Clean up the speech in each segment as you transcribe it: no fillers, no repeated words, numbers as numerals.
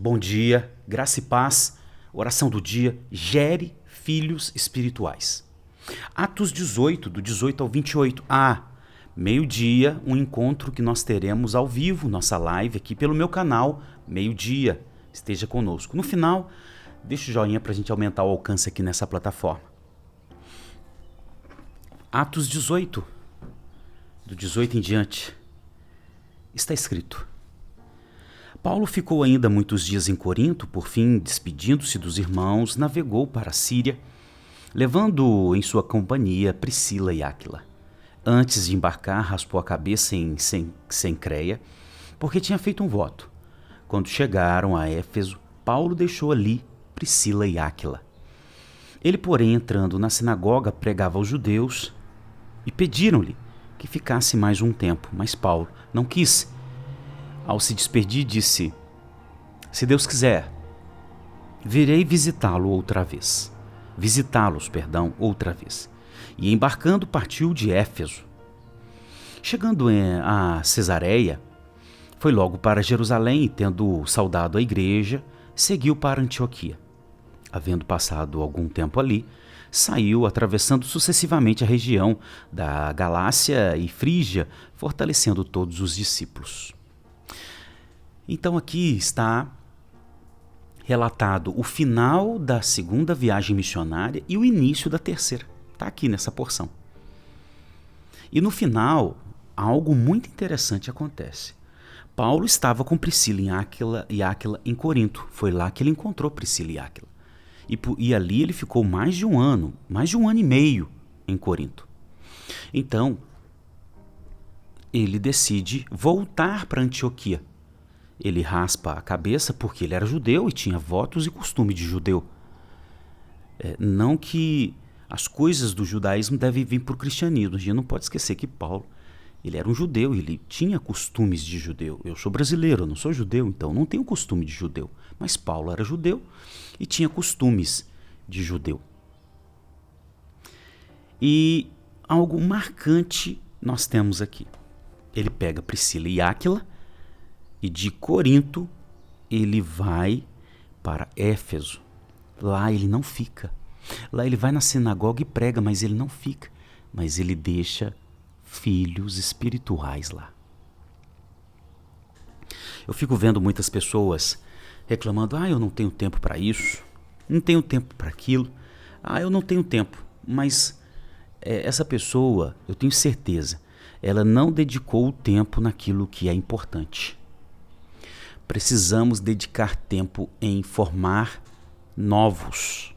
Bom dia, graça e paz, oração do dia, gere filhos espirituais. Atos 18, do 18 ao 28. Meio-dia, um encontro que nós teremos ao vivo, nossa live aqui pelo meu canal, meio-dia. Esteja conosco. No final, deixa o joinha para a gente aumentar o alcance aqui nessa plataforma. Atos 18, do 18 em diante, está escrito: Paulo ficou ainda muitos dias em Corinto, por fim, despedindo-se dos irmãos, navegou para a Síria, levando em sua companhia Priscila e Áquila. Antes de embarcar, raspou a cabeça em Cencreia, porque tinha feito um voto. Quando chegaram a Éfeso, Paulo deixou ali Priscila e Áquila. Ele, porém, entrando na sinagoga, pregava aos judeus e pediram-lhe que ficasse mais um tempo, mas Paulo não quis. Ao se despedir, disse: Se Deus quiser, virei visitá-los outra vez. E embarcando, partiu de Éfeso. Chegando a Cesareia, foi logo para Jerusalém e, tendo saudado a igreja, seguiu para Antioquia. Havendo passado algum tempo ali, saiu atravessando sucessivamente a região da Galácia e Frígia, fortalecendo todos os discípulos. Então aqui está relatado o final da segunda viagem missionária e o início da terceira. Está aqui nessa porção. E no final, algo muito interessante acontece. Paulo estava com Priscila e Áquila em Corinto. Foi lá que ele encontrou Priscila e Áquila. E ali ele ficou mais de um ano e meio em Corinto. Então, ele decide voltar para Antioquia. Ele raspa a cabeça porque ele era judeu e tinha votos e costume de judeu. Não que as coisas do judaísmo devem vir para o cristianismo. A gente não pode esquecer que Paulo, ele era um judeu, ele tinha costumes de judeu. Eu sou brasileiro, eu não sou judeu, então não tenho costume de judeu. Mas Paulo era judeu e tinha costumes de judeu. E algo marcante nós temos aqui. Ele pega Priscila e Áquila, e de Corinto ele vai para Éfeso. Lá ele não fica. Lá ele vai na sinagoga e prega, mas ele não fica. Mas ele deixa filhos espirituais lá. Eu fico vendo muitas pessoas reclamando: eu não tenho tempo para isso, não tenho tempo para aquilo, eu não tenho tempo. Mas essa pessoa, eu tenho certeza, ela não dedicou o tempo naquilo que é importante. Precisamos dedicar tempo em formar novos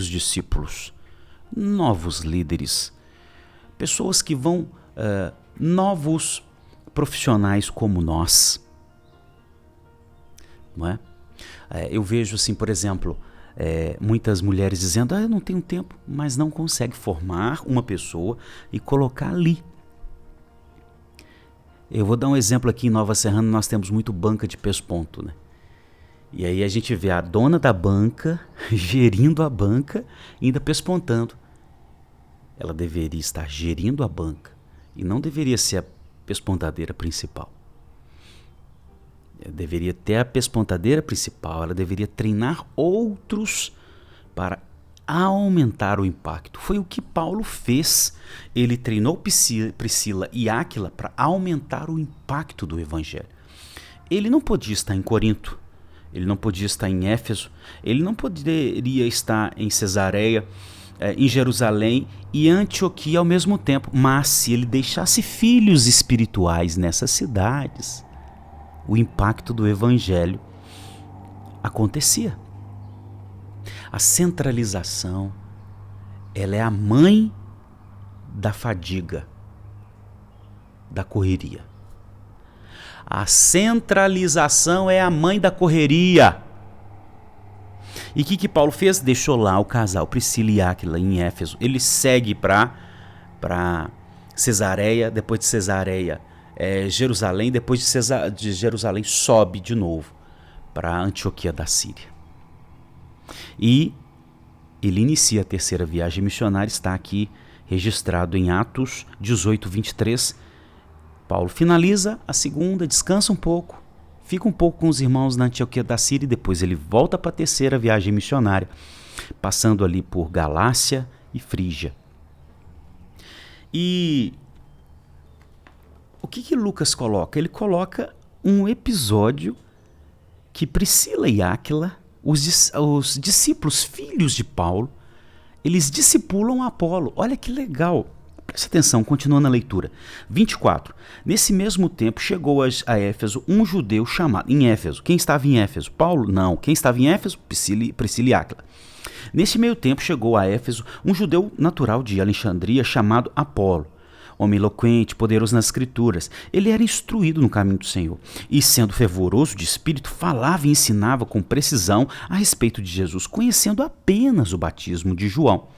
discípulos, novos líderes, pessoas que vão, novos profissionais como nós. Não é? Eu vejo assim, por exemplo, muitas mulheres dizendo: eu não tenho tempo, mas não consegue formar uma pessoa e colocar ali. Eu vou dar um exemplo aqui em Nova Serrana, nós temos muito banca de pesponto, né? E aí a gente vê a dona da banca gerindo a banca e ainda pespontando. Ela deveria estar gerindo a banca e não deveria ser a pespontadeira principal. Ela deveria ter a pespontadeira principal, ela deveria treinar outros para aumentar o impacto. Foi o que Paulo fez. Ele treinou Priscila e Áquila para aumentar o impacto do evangelho. Ele não podia estar em Corinto, ele não podia estar em Éfeso, ele não poderia estar em Cesareia, em Jerusalém e Antioquia ao mesmo tempo. Mas se ele deixasse filhos espirituais nessas cidades, o impacto do evangelho acontecia. A centralização, ela é a mãe da fadiga, da correria. A centralização é a mãe da correria. E o que Paulo fez? Deixou lá o casal Priscila e Áquila em Éfeso. Ele segue para Cesareia, depois de Cesareia, Jerusalém, depois de Jerusalém sobe de novo para Antioquia da Síria. E ele inicia a terceira viagem missionária, está aqui registrado em Atos 18, 23. Paulo finaliza a segunda, descansa um pouco, fica um pouco com os irmãos na Antioquia da Síria e depois ele volta para a terceira viagem missionária, passando ali por Galácia e Frígia. E o que Lucas coloca? Ele coloca um episódio que Priscila e Áquila, os discípulos, filhos de Paulo, eles discipulam Apolo. Olha que legal. Presta atenção, continuando a leitura. 24. Nesse mesmo tempo chegou a Éfeso um judeu chamado... Em Éfeso. Quem estava em Éfeso? Paulo? Não. Quem estava em Éfeso? Priscila e Áquila. Nesse meio tempo chegou a Éfeso um judeu natural de Alexandria chamado Apolo. Homem eloquente, poderoso nas escrituras. Ele era instruído no caminho do Senhor. E sendo fervoroso de espírito, falava e ensinava com precisão a respeito de Jesus, conhecendo apenas o batismo de João.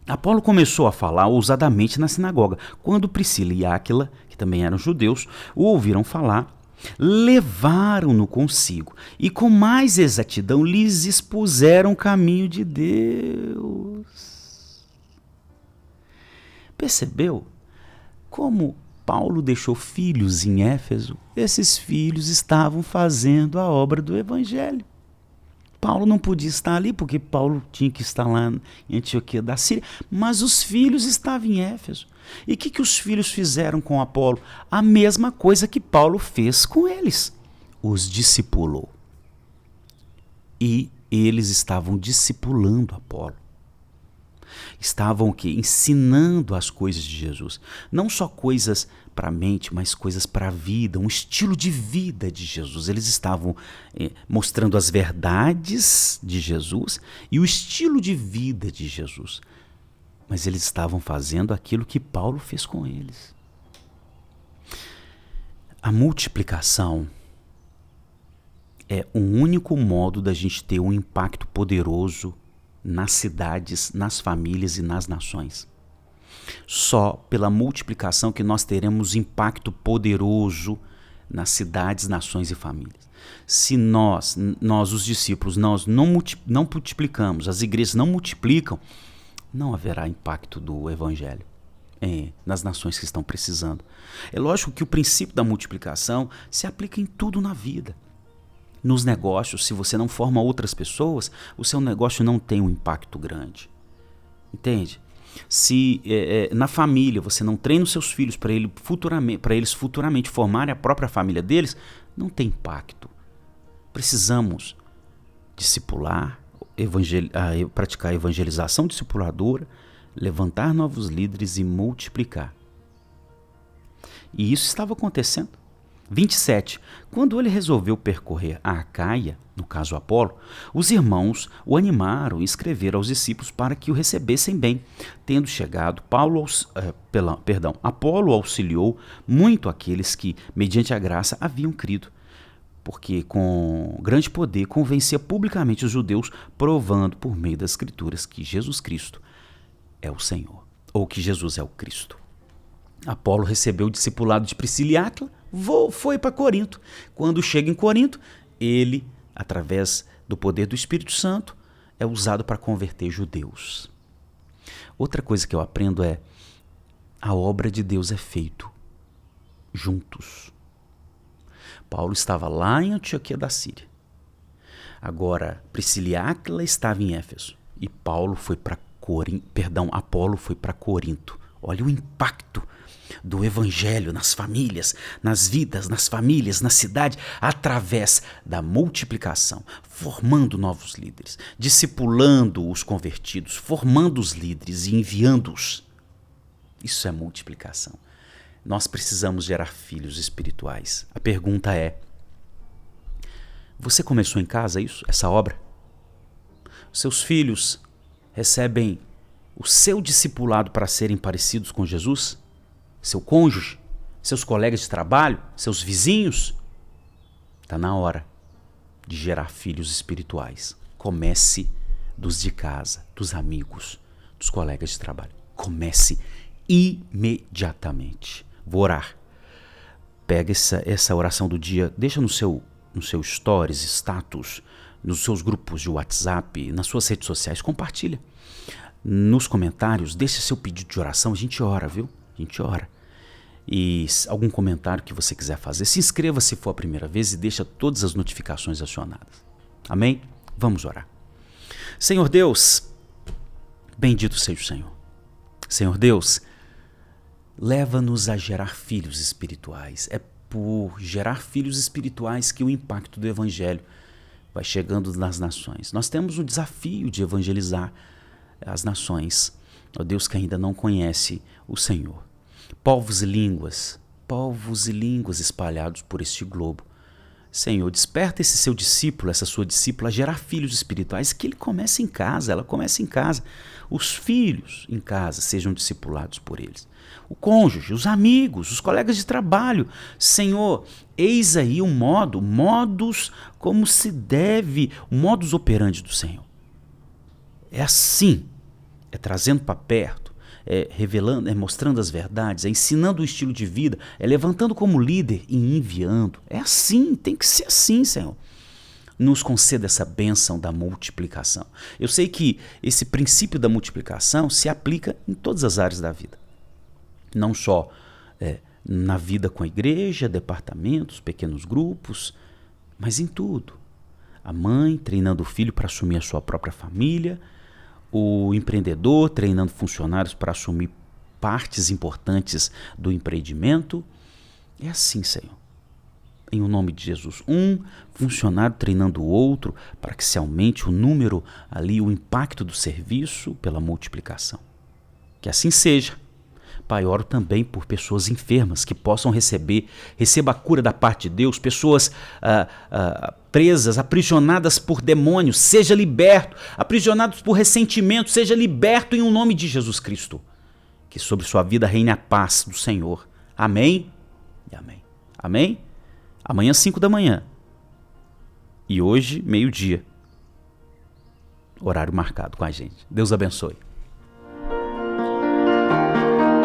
Apolo começou a falar ousadamente na sinagoga. Quando Priscila e Áquila, que também eram judeus, o ouviram falar, levaram-no consigo e com mais exatidão lhes expuseram o caminho de Deus. Percebeu como Paulo deixou filhos em Éfeso? Esses filhos estavam fazendo a obra do evangelho. Paulo não podia estar ali porque Paulo tinha que estar lá em Antioquia da Síria, mas os filhos estavam em Éfeso. E o que os filhos fizeram com Apolo? A mesma coisa que Paulo fez com eles. Os discipulou. E eles estavam discipulando Apolo. Estavam o quê? Ensinando as coisas de Jesus. Não só coisas para a mente, mas coisas para a vida, um estilo de vida de Jesus. Eles estavam mostrando as verdades de Jesus e o estilo de vida de Jesus. Mas eles estavam fazendo aquilo que Paulo fez com eles. A multiplicação é o único modo da gente ter um impacto poderoso nas cidades, nas famílias e nas nações. Só pela multiplicação que nós teremos impacto poderoso nas cidades, nações e famílias. Se nós os discípulos, nós não multiplicamos, as igrejas não multiplicam, não haverá impacto do evangelho nas nações que estão precisando. É lógico que o princípio da multiplicação se aplica em tudo na vida. Nos negócios, se você não forma outras pessoas, o seu negócio não tem um impacto grande. Entende? Se na família você não treina os seus filhos para eles futuramente formarem a própria família deles, não tem impacto. Precisamos discipular, praticar a evangelização discipuladora, levantar novos líderes e multiplicar. E isso estava acontecendo. 27. Quando ele resolveu percorrer a Acaia, no caso Apolo, os irmãos o animaram e escreveram aos discípulos para que o recebessem bem. Tendo chegado, Apolo auxiliou muito aqueles que, mediante a graça, haviam crido, porque com grande poder convencia publicamente os judeus, provando por meio das Escrituras que Jesus Cristo é o Senhor, ou que Jesus é o Cristo. Apolo recebeu o discipulado de Priscila e Áquila, foi para Corinto. Quando chega em Corinto, ele, através do poder do Espírito Santo, é usado para converter judeus. Outra coisa que eu aprendo é: a obra de Deus é feita juntos. Paulo estava lá em Antioquia da Síria. Agora, Priscila e Áquila estavam em Éfeso. E Apolo foi para Corinto. Olha o impacto do evangelho nas famílias, nas vidas, nas famílias, na cidade, através da multiplicação, formando novos líderes, discipulando os convertidos, formando os líderes e enviando-os. Isso é multiplicação. Nós precisamos gerar filhos espirituais. A pergunta é: você começou em casa essa obra? Seus filhos recebem o seu discipulado para serem parecidos com Jesus? Seu cônjuge? Seus colegas de trabalho? Seus vizinhos? Está na hora de gerar filhos espirituais. Comece dos de casa, dos amigos, dos colegas de trabalho. Comece imediatamente. Vou orar. Pega essa oração do dia, deixa no seu stories, status, nos seus grupos de WhatsApp, nas suas redes sociais, compartilha. Nos comentários, deixa seu pedido de oração, a gente ora, viu? A gente ora. e algum comentário que você quiser fazer. Se inscreva se for a primeira vez e deixa todas as notificações acionadas. Amém? Vamos orar. Senhor Deus, bendito seja o Senhor. Senhor Deus, leva-nos a gerar filhos espirituais. É por gerar filhos espirituais que o impacto do Evangelho vai chegando nas nações. Nós temos o desafio de evangelizar as nações, ó Deus, que ainda não conhece o Senhor. Povos e línguas espalhados por este globo. Senhor, desperta esse seu discípulo, essa sua discípula a gerar filhos espirituais, que ele comece em casa, ela comece em casa. Os filhos em casa sejam discipulados por eles. O cônjuge, os amigos, os colegas de trabalho. Senhor, eis aí um modus como se deve, o modus operandi do Senhor. É assim, é trazendo para perto, é revelando, é mostrando as verdades, é ensinando o estilo de vida, é levantando como líder e enviando. É assim, tem que ser assim, Senhor. Nos conceda essa bênção da multiplicação. Eu sei que esse princípio da multiplicação se aplica em todas as áreas da vida. Não só na vida com a igreja, departamentos, pequenos grupos, mas em tudo. A mãe treinando o filho para assumir a sua própria família, o empreendedor treinando funcionários para assumir partes importantes do empreendimento. É assim, Senhor. Em o nome de Jesus, um funcionário treinando o outro para que se aumente o número ali, o impacto do serviço pela multiplicação. Que assim seja. Pai, oro também por pessoas enfermas que possam receba a cura da parte de Deus, pessoas presas, aprisionadas por demônios, seja liberto, aprisionados por ressentimento, seja liberto em o nome de Jesus Cristo. Que sobre sua vida reine a paz do Senhor. Amém e amém. Amém? Amanhã 5 da manhã. E hoje, meio-dia. Horário marcado com a gente. Deus abençoe.